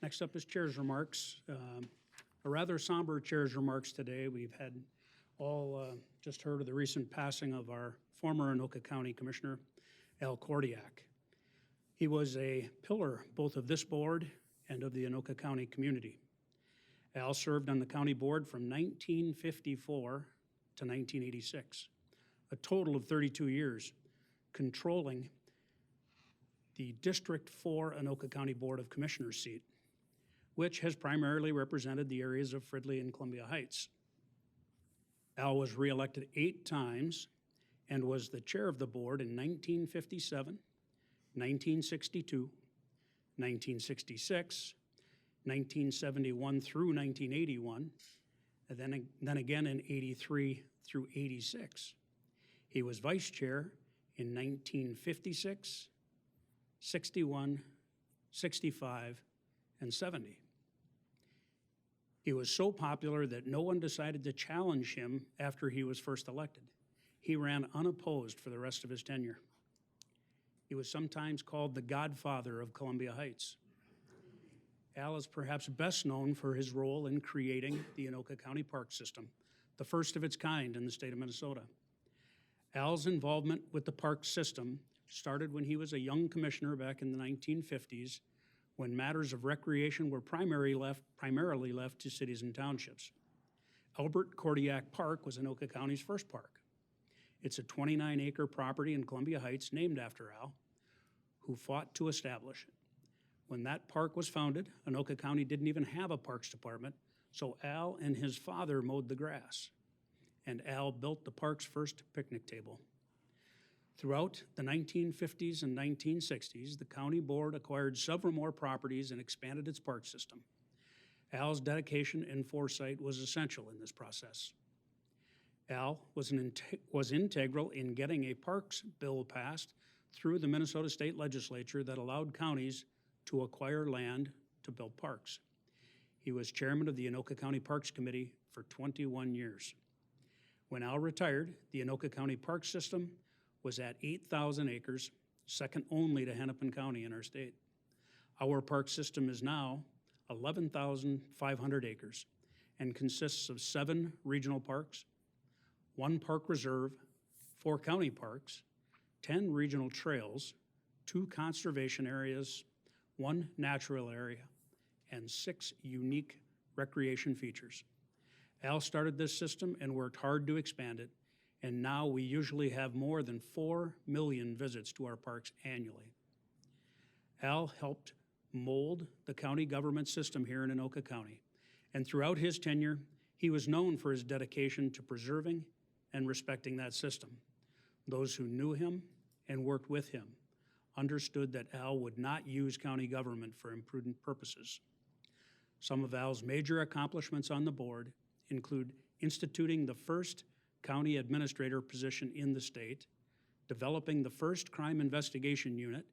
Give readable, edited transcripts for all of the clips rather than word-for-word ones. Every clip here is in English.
Next up is chair's remarks. A rather somber chair's remarks today. We've had all just heard of the recent passing of our former Anoka County Commissioner, Al Kordiak. He was a pillar both of this board and of the Anoka County community. Al served on the county board from 1954 to 1986, a total of 32 years, controlling the District 4 Anoka County Board of Commissioners seat, which has primarily represented the areas of Fridley and Columbia Heights. Al was reelected 8 times and was the chair of the board in 1957, 1962, 1966, 1971 through 1981, and then again in 83 through 86. He was vice chair in 1956, 61, 65, and 70. He was so popular that no one decided to challenge him after he was first elected. He ran unopposed for the rest of his tenure. He was sometimes called the godfather of Columbia Heights. Al is perhaps best known for his role in creating the Anoka County Park System, the first of its kind in the state of Minnesota. Al's involvement with the park system started when he was a young commissioner back in the 1950s, when matters of recreation were primarily left to cities and townships. Albert Kordiak Park was Anoka County's first park. It's a 29-acre property in Columbia Heights named after Al, who fought to establish it. When that park was founded, Anoka County didn't even have a parks department, so Al and his father mowed the grass, and Al built the park's first picnic table. Throughout the 1950s and 1960s, the county board acquired several more properties and expanded its park system. Al's dedication and foresight was essential in this process. Al was integral in getting a parks bill passed through the Minnesota State Legislature that allowed counties to acquire land to build parks. He was chairman of the Anoka County Parks Committee for 21 years. When Al retired, the Anoka County Park System was at 8,000 acres, second only to Hennepin County in our state. Our park system is now 11,500 acres and consists of 7 regional parks, 1 park reserve, 4 county parks, 10 regional trails, 2 conservation areas, 1 natural area, and 6 unique recreation features. Al started this system and worked hard to expand it, and now we usually have more than 4 million visits to our parks annually. Al helped mold the county government system here in Anoka County, and throughout his tenure, he was known for his dedication to preserving and respecting that system. Those who knew him and worked with him understood that Al would not use county government for imprudent purposes. Some of Al's major accomplishments on the board include instituting the first county administrator position in the state, developing the first crime investigation unit,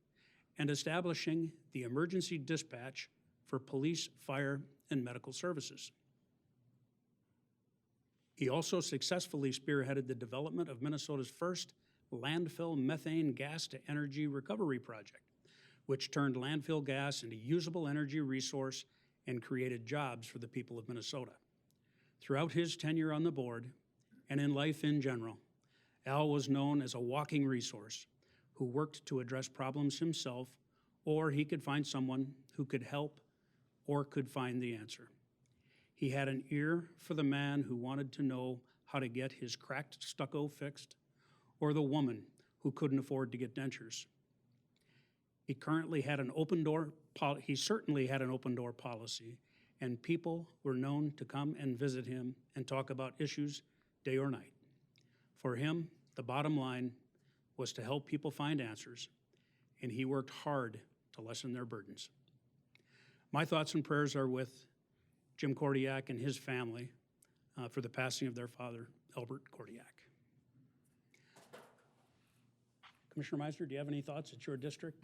and establishing the emergency dispatch for police, fire, and medical services. He also successfully spearheaded the development of Minnesota's first landfill methane gas to energy recovery project, which turned landfill gas into usable energy resource and created jobs for the people of Minnesota. Throughout his tenure on the board and in life in general, Al was known as a walking resource who worked to address problems himself, or he could find someone who could help or could find the answer. He had an ear for the man who wanted to know how to get his cracked stucco fixed, or the woman who couldn't afford to get dentures. He certainly had an open door policy, and people were known to come and visit him and talk about issues day or night. For him, the bottom line was to help people find answers, and he worked hard to lessen their burdens. My thoughts and prayers are with Jim Kordiak and his family for the passing of their father, Albert Kordiak. Commissioner Meisner, do you have any thoughts? It's your district.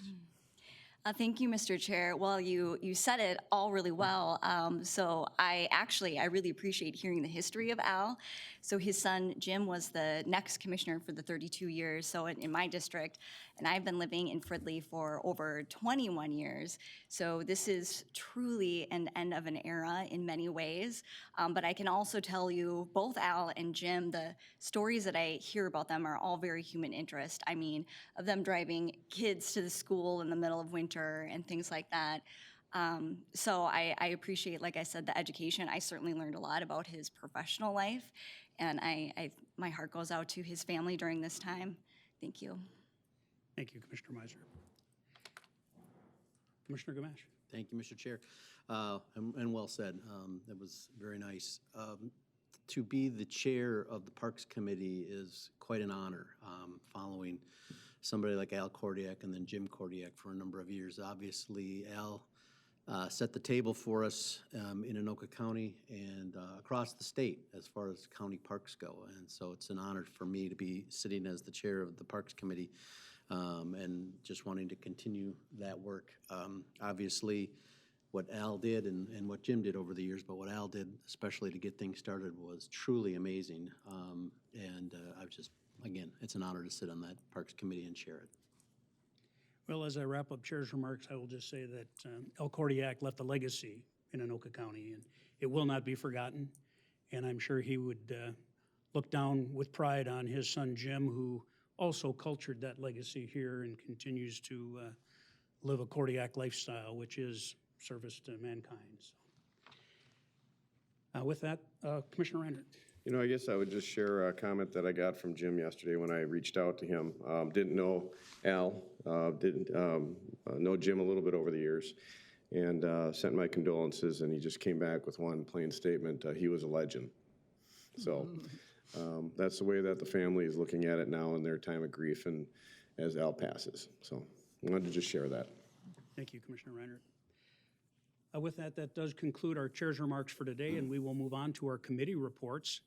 Thank you, Mr. Chair. Well, you said it all really well. So I really appreciate hearing the history of Al. So his son, Jim, was the next commissioner for the 32 years, so in my district, and I've been living in Fridley for over 21 years. So this is truly an end of an era in many ways, but I can also tell you, both Al and Jim, the stories that I hear about them are all very human interest. I mean, of them driving kids to the school in the middle of winter and things like that. So I appreciate, like I said, the education. I certainly learned a lot about his professional life, and my heart goes out to his family during this time. Thank you. Thank you, Commissioner Meiser. Commissioner Gamache. Thank you, Mr. Chair. And well said. That was very nice. To be the chair of the Parks Committee is quite an honor, following somebody like Al Kordiak and then Jim Kordiak for a number of years. Obviously, Al set the table for us in Anoka County and across the state as far as county parks go. And so it's an honor for me to be sitting as the chair of the Parks Committee and just wanting to continue that work. Obviously, what Al did and what Jim did over the years, but what Al did especially to get things started was truly amazing. I've just, again, it's an honor to sit on that Parks Committee and chair it. Well, as I wrap up Chair's remarks, I will just say that Al Kordiak left a legacy in Anoka County, and it will not be forgotten. And I'm sure he would look down with pride on his son Jim, who also cultured that legacy here and continues to live a Kordiak lifestyle, which is service to mankind. So, with that, Commissioner Reinert. You know, I guess I would just share a comment that I got from Jim yesterday when I reached out to him. Didn't know Al, didn't know Jim a little bit over the years, and sent my condolences, and he just came back with one plain statement. He was a legend. So that's the way that the family is looking at it now in their time of grief and as Al passes. So I wanted to just share that. Thank you, Commissioner Reinert. With that, that does conclude our chair's remarks for today, and we will move on to our committee reports.